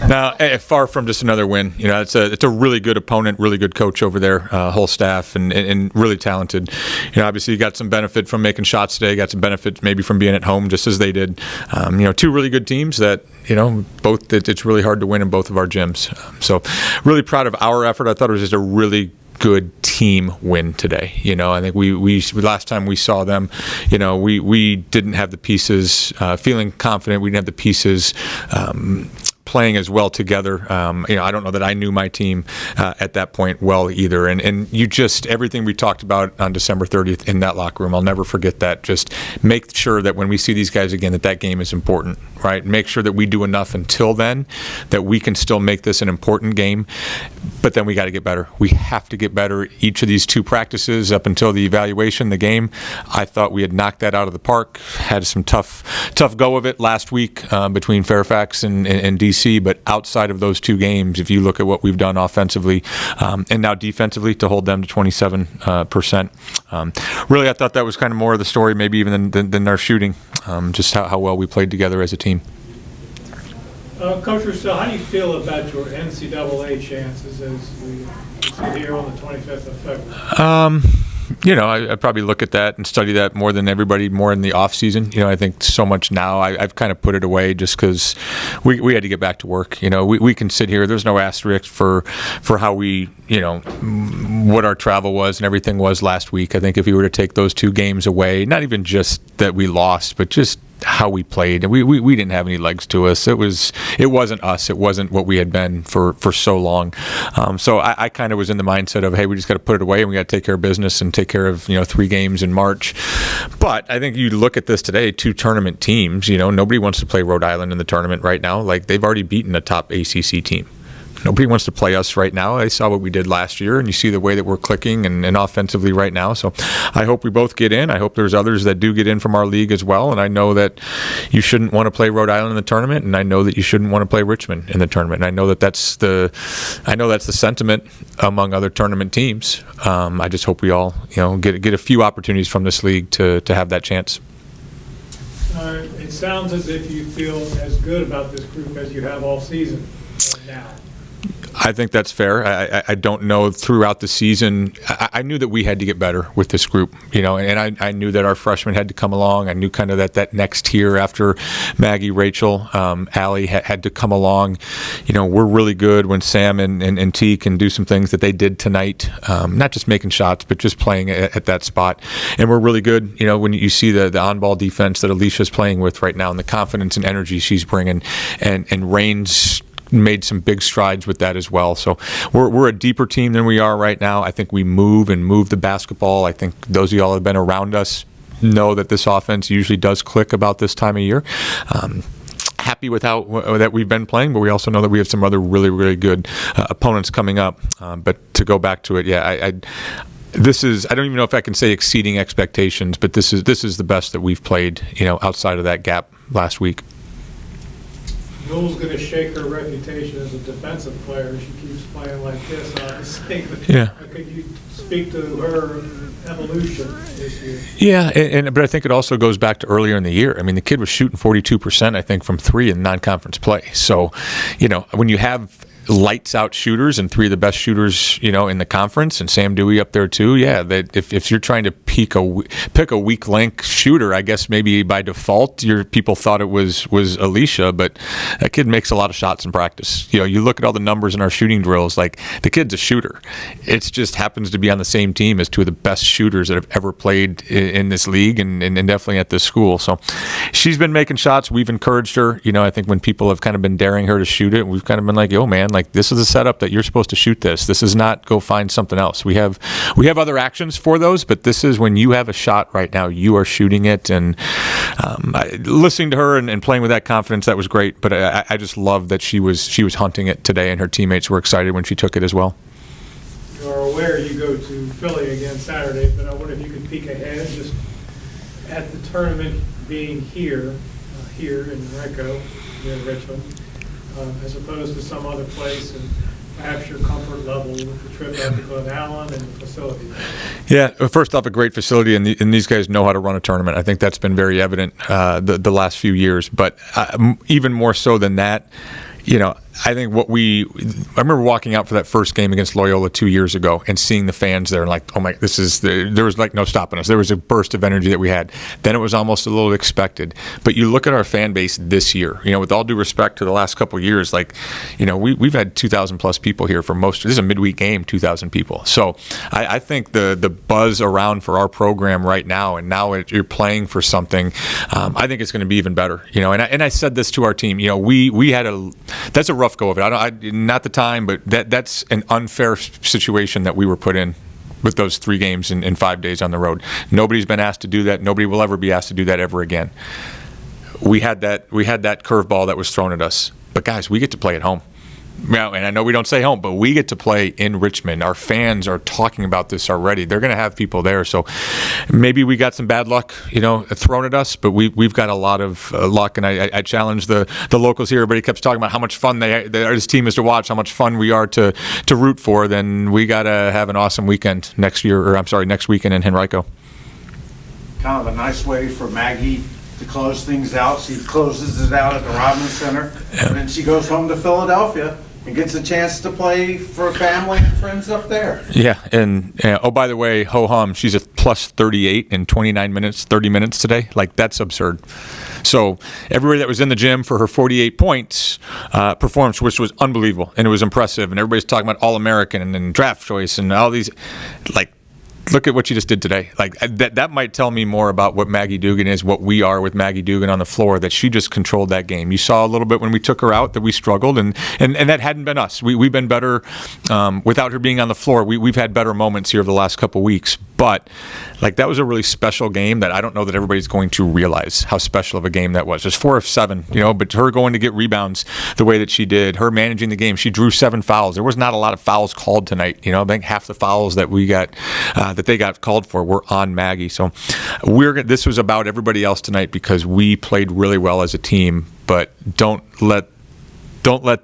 Now, far from just another win. It's a really good opponent, really good coach over there, whole staff, and really talented. Obviously, you got some benefit from making shots today. Got some benefit maybe from being at home, just as they did. Two really good teams that both. It's really hard to win in both of our gyms. So, really proud of our effort. I thought it was just a really good team win today. I think we last time we saw them, we didn't have the pieces, feeling confident. We didn't have the pieces playing as well together. I don't know that I knew my team at that point well either. And you just, everything we talked about on December 30th in that locker room, I'll never forget that. Just make sure that when we see these guys again, that game is important, right? Make sure that we do enough until then that we can still make this an important game. But then we got to get better. We have to get better. Each of these two practices up until the evaluation, the game, I thought we had knocked that out of the park. Had some tough go of it last week between Fairfax and DC. But outside of those two games, if you look at what we've done offensively and now defensively to hold them to 27%, really I thought that was kind of more of the story maybe even than our shooting, just how well we played together as a team. Coach Russell, how do you feel about your NCAA chances as we sit here on the 25th of February? I probably look at that and study that more than everybody, more in the off season. I think so much now. I've kind of put it away just because we had to get back to work. We can sit here. There's no asterisk for how we, what our travel was and everything was last week. I think if you were to take those two games away, not even just that we lost, but just how we played, and we didn't have any legs to us. It wasn't us. It wasn't what we had been for so long. So I kind of was in the mindset of, hey, we just got to put it away and we got to take care of business and take care of 3 games in March. But I think you look at this today, 2 tournament teams. Nobody wants to play Rhode Island in the tournament right now. Like, they've already beaten a top ACC team. Nobody wants to play us right now. I saw what we did last year, and you see the way that we're clicking and offensively right now. So I hope we both get in. I hope there's others that do get in from our league as well. And I know that you shouldn't want to play Rhode Island in the tournament, and I know that you shouldn't want to play Richmond in the tournament. And I know that's the sentiment among other tournament teams. I just hope we all get a few opportunities from this league to have that chance. It sounds as if you feel as good about this group as you have all season now. I think that's fair. I don't know throughout the season. I knew that we had to get better with this group, and I knew that our freshmen had to come along. I knew kind of that next tier after Maggie, Rachel, Allie had to come along. We're really good when Sam and T can do some things that they did tonight, not just making shots, but just playing at that spot. And we're really good, when you see the on-ball defense that Alicia's playing with right now and the confidence and energy she's bringing, and Rain's made some big strides with that as well. So we're a deeper team than we are right now. I think we move the basketball. I think those of y'all that have been around us know that this offense usually does click about this time of year. Happy with how that we've been playing, but we also know that we have some other really, really good opponents coming up. But to go back to it, this is, I don't even know if I can say exceeding expectations, but this is the best that we've played, outside of that gap last week. Newell's going to shake her reputation as a defensive player. She keeps playing like this, obviously. Yeah. Could you speak to her evolution this year? Yeah, but I think it also goes back to earlier in the year. I mean, the kid was shooting 42%, I think, from 3 in non-conference play. So, when you have lights out shooters and 3 of the best shooters, in the conference, and Sam Dewey up there too. Yeah, that if you're trying to pick a weak link shooter, I guess maybe by default your people thought it was Alicia, but that kid makes a lot of shots in practice. You look at all the numbers in our shooting drills, like the kid's a shooter. It just happens to be on the same team as 2 of the best shooters that have ever played in this league and definitely at this school. So she's been making shots. We've encouraged her. I think when people have kind of been daring her to shoot it, we've kind of been like, yo man, like this is a setup that you're supposed to shoot this. This is not go find something else. We have other actions for those, but this is when you have a shot right now, you are shooting it. And listening to her and playing with that confidence, that was great. But I just love that she was hunting it today, and her teammates were excited when she took it as well. You are aware you go to Philly again Saturday, but I wonder if you could peek ahead just at the tournament being here in Rico, near Richmond, as opposed to some other place, and perhaps your comfort level with the trip out to Glen Allen and the facility. Yeah, first off, a great facility, and these guys know how to run a tournament. I think that's been very evident the last few years. But even more so than that, I think I remember walking out for that first game against Loyola 2 years ago and seeing the fans there and like, oh my, there was like no stopping us. There was a burst of energy that we had. Then it was almost a little expected. But you look at our fan base this year, with all due respect to the last couple of years, like, we've had 2,000 plus people here for this is a midweek game, 2,000 people. So I think the buzz around for our program right now, and now you're playing for something, I think it's going to be even better. And I said this to our team, we had that's a rough go of it. Not the time, but that's an unfair situation that we were put in with those 3 games in 5 days on the road. Nobody's been asked to do that. Nobody will ever be asked to do that ever again. We had that curveball that was thrown at us. But guys, we get to play at home. Well, and I know we don't say home, but we get to play in Richmond. Our fans are talking about this already. They're going to have people there. So maybe we got some bad luck, thrown at us, but we've got a lot of luck. And I challenge the locals here. Everybody keeps talking about how much fun this team is to watch, how much fun we are to root for. Then we got to have an awesome weekend next weekend in Henrico. Kind of a nice way for Maggie to close things out. She closes it out at the Robin Center, and then she goes home to Philadelphia and gets a chance to play for family and friends up there. Yeah, and oh, by the way, ho-hum, she's a plus 38 in 30 minutes today. Like, that's absurd. So everybody that was in the gym for her 48 points performance, which was unbelievable, and it was impressive, and everybody's talking about All-American and draft choice and all these, like, look at what you just did today. Like, that might tell me more about what Maggie Dugan is, what we are with Maggie Dugan on the floor, that she just controlled that game. You saw a little bit when we took her out that we struggled, and that hadn't been us. We've been better without her being on the floor. We've had better moments here over the last couple weeks. But, like, that was a really special game that I don't know that everybody's going to realize how special of a game that was. It was 4 of 7, but her going to get rebounds the way that she did, her managing the game. She drew 7 fouls. There was not a lot of fouls called tonight. I think half the fouls that we got that they got called for were on Maggie. So this was about everybody else tonight because we played really well as a team, but don't let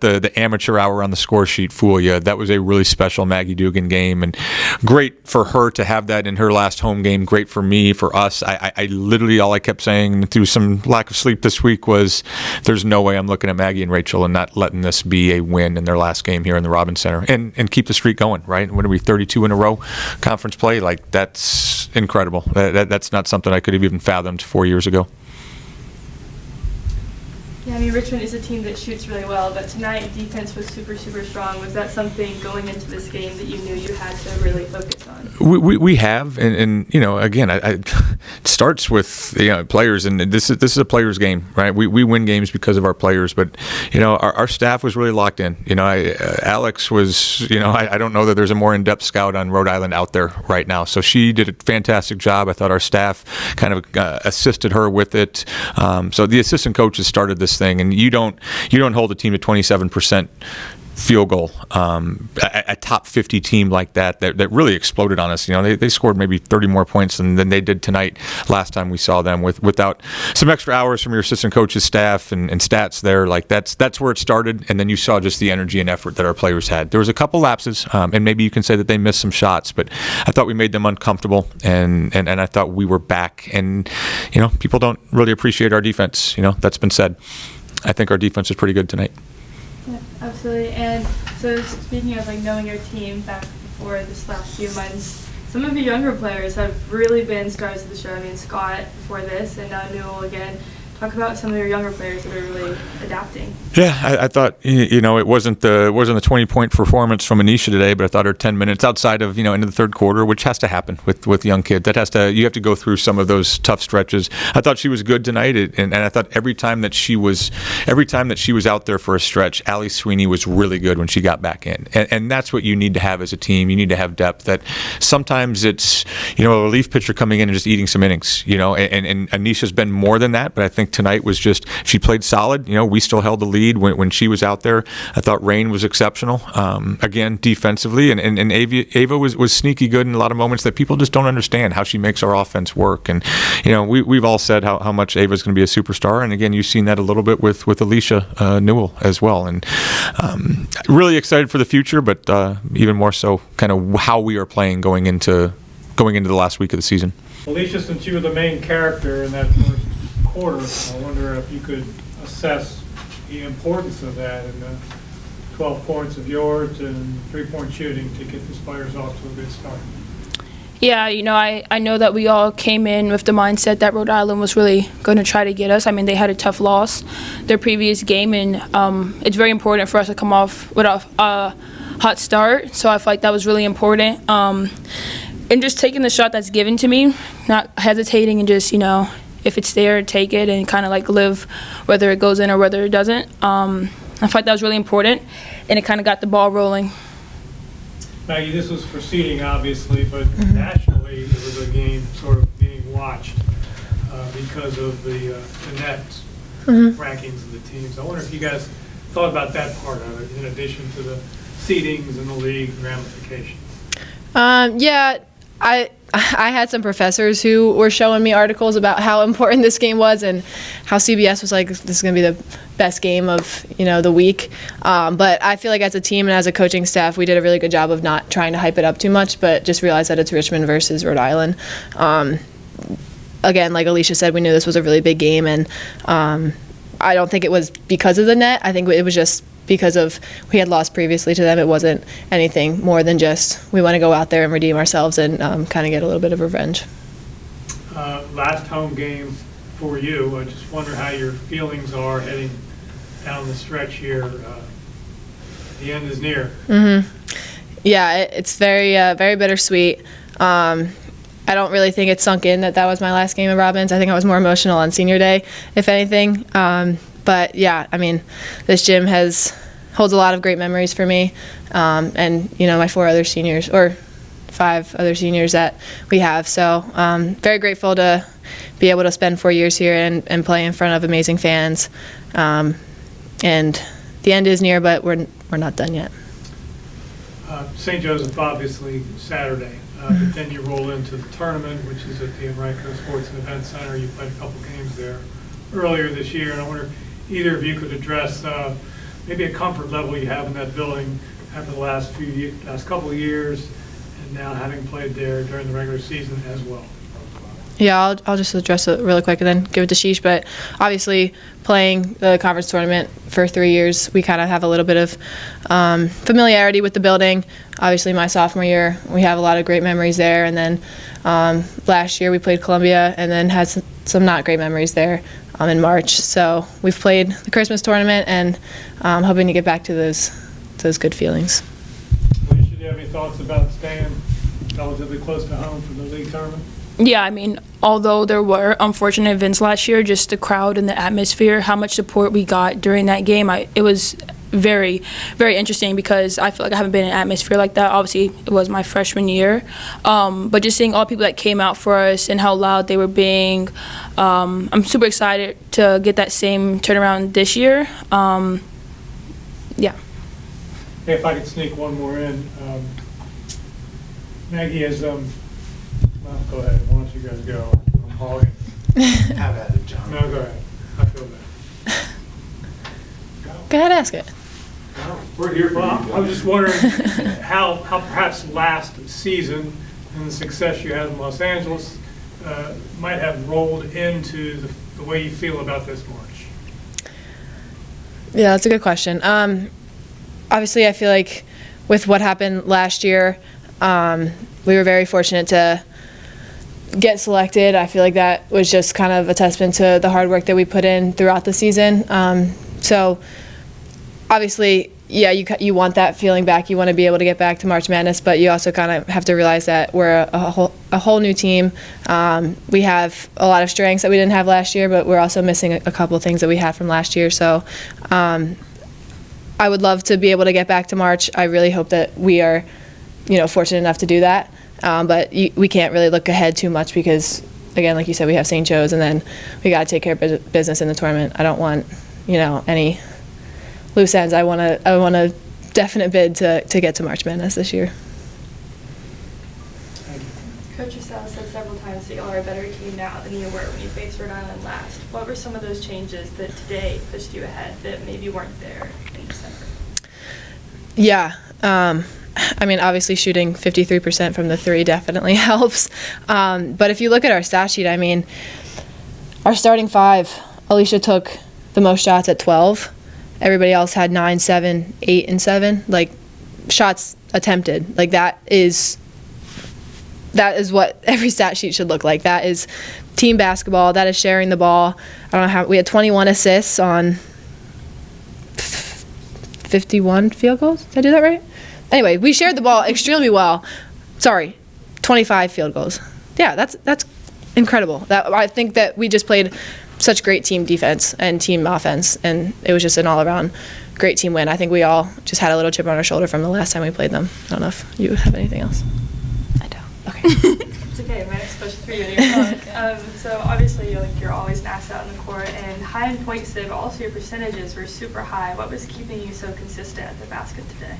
the amateur hour on the score sheet fool you. That was a really special Maggie Dugan game, and great for her to have that in her last home game. Great for me, for us. I literally, all I kept saying through some lack of sleep this week was, there's no way I'm looking at Maggie and Rachel and not letting this be a win in their last game here in the Robin Center and keep the streak going, right? What are we, 32 in a row conference play? Like, that's incredible. That's not something I could have even fathomed 4 years ago. Yeah, Richmond is a team that shoots really well, but tonight defense was super, super strong. Was that something going into this game that you knew you had to really focus on? We have, and again, it starts with players, and this is a players' game, right? We win games because of our players, but our staff was really locked in. Alex was, I don't know that there's a more in-depth scout on Rhode Island out there right now, so she did a fantastic job. I thought our staff kind of assisted her with it. So the assistant coaches started this thing, and you don't hold a team to 27% field goal. A top 50 team like that really exploded on us. They scored maybe 30 more points than they did tonight last time we saw them without some extra hours from your assistant coach's staff and stats there. Like, that's where it started, and then you saw just the energy and effort that our players had. There was a couple lapses, and maybe you can say that they missed some shots, but I thought we made them uncomfortable, and I thought we were back. And people don't really appreciate our defense. That's been said. I think our defense is pretty good tonight. Yeah, absolutely. And so, speaking of knowing your team back before this last few months, some of your younger players have really been stars of the show. Scott before this, and now Newell again. Talk about some of your younger players that are really adapting. Yeah, I thought it wasn't the 20-point performance from Anisha today, but I thought her 10 minutes outside of into the third quarter, which has to happen with young kids. You have to go through some of those tough stretches. I thought she was good tonight, and I thought every time that she was out there for a stretch, Allie Sweeney was really good when she got back in, and that's what you need to have as a team. You need to have depth. That sometimes it's a relief pitcher coming in and just eating some innings, and Anisha's been more than that, but I think tonight was just, she played solid. We still held the lead when she was out there. I thought Rain was exceptional, again, defensively, and Ava was sneaky good in a lot of moments that people just don't understand how she makes our offense work. And we've all said how much Ava's going to be a superstar, and again, you've seen that a little bit with Alicia Newell as well. And really excited for the future, but even more so kind of how we are playing going into the last week of the season. Alicia, since you were the main character in that first quarter, I wonder if you could assess the importance of that and 12 points of yours and 3-point shooting to get the Spiders off to a good start. Yeah, I know that we all came in with the mindset that Rhode Island was really going to try to get us. I mean, they had a tough loss their previous game, and it's very important for us to come off with a hot start. So I feel like that was really important. And just taking the shot that's given to me, not hesitating, and just, if it's there, take it and kind of like live whether it goes in or whether it doesn't. I feel like that was really important, and it kind of got the ball rolling. Maggie, this was for seeding, obviously, but nationally, it was a game sort of being watched because of the net rankings of the teams. I wonder if you guys thought about that part of it, in addition to the seedings and the league ramifications. Yeah, I had some professors who were showing me articles about how important this game was and how CBS was like, this is going to be the best game of the week. But I feel like as a team and as a coaching staff, we did a really good job of not trying to hype it up too much, but just realize that it's Richmond versus Rhode Island. Again, like Alicia said, we knew this was a really big game, and I don't think it was because of the net. I think it was just because of we had lost previously to them. It wasn't anything more than just we want to go out there and redeem ourselves and kind of get a little bit of revenge. Last home game for you. I just wonder how your feelings are heading down the stretch here. The end is near. Yeah, it's very, very bittersweet. I don't really think it's sunk in that was my last game at Robbins. I think I was more emotional on senior day, if anything. But yeah, I mean, this gym holds a lot of great memories for me, and my 5 other seniors that we have. So very grateful to be able to spend 4 years here and play in front of amazing fans. And the end is near, but we're not done yet. St. Joseph, obviously, Saturday. But then you roll into the tournament, which is at the Enrico Sports and Event Center. You played a couple games there earlier this year, and I wonder if either of you could address maybe a comfort level you have in that building after the last couple of years, and now having played there during the regular season as well. Yeah, I'll just address it really quick and then give it to Sheesh. But obviously, playing the conference tournament for 3 years, we kind of have a little bit of familiarity with the building. Obviously, my sophomore year, we have a lot of great memories there. And then last year, we played Columbia and then had some not great memories there in March. So we've played the Christmas tournament, and hoping to get back to those good feelings. Alicia, do you have any thoughts about staying relatively close to home for the league tournament? Yeah, I mean, although there were unfortunate events last year, just the crowd and the atmosphere, how much support we got during that game, it was very, very interesting because I feel like I haven't been in an atmosphere like that. Obviously, it was my freshman year. But just seeing all people that came out for us and how loud they were being, I'm super excited to get that same turnaround this year. Yeah. Hey, if I could sneak one more in. Maggie has, well, go ahead. Why don't you guys go? I'm hogging. Have at it, John. No, go ahead. I feel bad. Go ahead, ask it. We're here for Well, you. I was just wondering how perhaps last season and the success you had in Los Angeles might have rolled into the way you feel about this March. Yeah, that's a good question. Obviously, I feel like with what happened last year, we were very fortunate to get selected. I feel like that was just kind of a testament to the hard work that we put in throughout the season. So obviously, yeah, you want that feeling back. You want to be able to get back to March Madness, but you also kind of have to realize that we're a whole new team. We have a lot of strengths that we didn't have last year, but we're also missing a couple of things that we had from last year. So I would love to be able to get back to March. I really hope that we are, fortunate enough to do that. But we can't really look ahead too much because, again, like you said, we have St. Joe's, and then we got to take care of business in the tournament. I don't want, any loose ends. I want a definite bid to get to March Madness this year. Coach Estelle said several times that y'all are a better team now than you were when you faced Rhode Island last. What were some of those changes that today pushed you ahead that maybe weren't there in December? Yeah. I mean, obviously shooting 53% from the three definitely helps. But if you look at our stat sheet, I mean, our starting five, Alicia took the most shots at 12, everybody else had 9, 7, 8, and 7. Like, shots attempted. Like, that is what every stat sheet should look like. That is team basketball. That is sharing the ball. I don't know how we had 21 assists on 51 field goals. Did I do that right? Anyway, we shared the ball extremely well. Sorry, 25 field goals. Yeah, that's incredible. I think that we just played such great team defense and team offense, and it was just an all-around great team win. I think we all just had a little chip on our shoulder from the last time we played them. I don't know if you have anything else. I don't. Okay. It's okay. My next question for you in your book. So obviously you're always an asset on the court, and high in point save, but also your percentages were super high. What was keeping you so consistent at the basket today?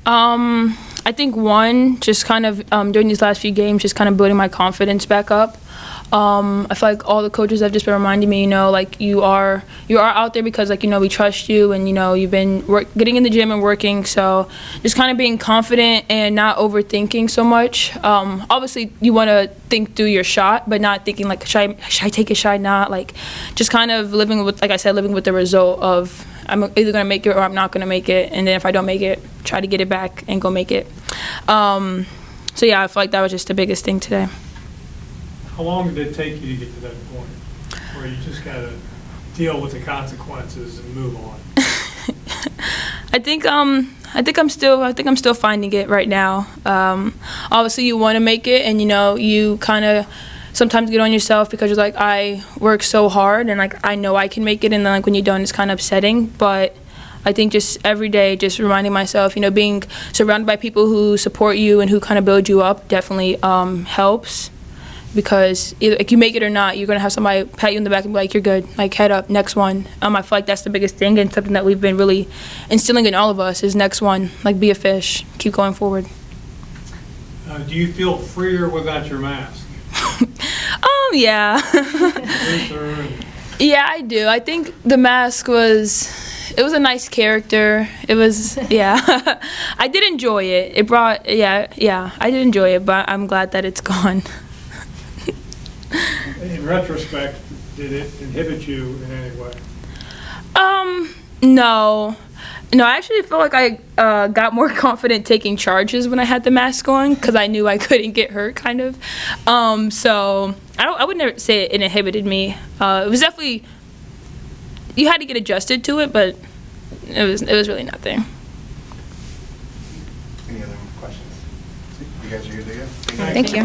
I think one, just kind of during these last few games, just kind of building my confidence back up. I feel like all the coaches have just been reminding me, like you are out there because we trust you, and you've been getting in the gym and working. So just kind of being confident and not overthinking so much. Obviously you want to think through your shot, but not thinking like should I take it, should I not? Like just kind of living with, like I said, living with the result of I'm either gonna make it or I'm not gonna make it, and then if I don't make it, try to get it back and go make it. So yeah, I feel like that was just the biggest thing today. How long did it take you to get to that point where you just got to deal with the consequences and move on? I think I'm still finding it right now. Obviously, you want to make it, and you kind of sometimes get on yourself because you're like, I work so hard, and like I know I can make it, and then like when you don't, it's kind of upsetting. But I think just every day, just reminding myself, being surrounded by people who support you and who kind of build you up definitely helps. Because either like you make it or not, you're gonna have somebody pat you in the back and be like, "You're good. Like head up, next one." I feel like that's the biggest thing, and something that we've been really instilling in all of us is next one. Like be a fish, keep going forward. Do you feel freer without your mask? Yeah. Yeah, I do. I think the mask was a nice character. It was, yeah. I did enjoy it. It brought, yeah. I did enjoy it, but I'm glad that it's gone. In retrospect, did it inhibit you in any way? No, I actually feel like I got more confident taking charges when I had the mask on because I knew I couldn't get hurt, kind of. So I would never say it inhibited me. It was definitely, you had to get adjusted to it, but it was really nothing. Any other questions? You guys are good to go? Thank you.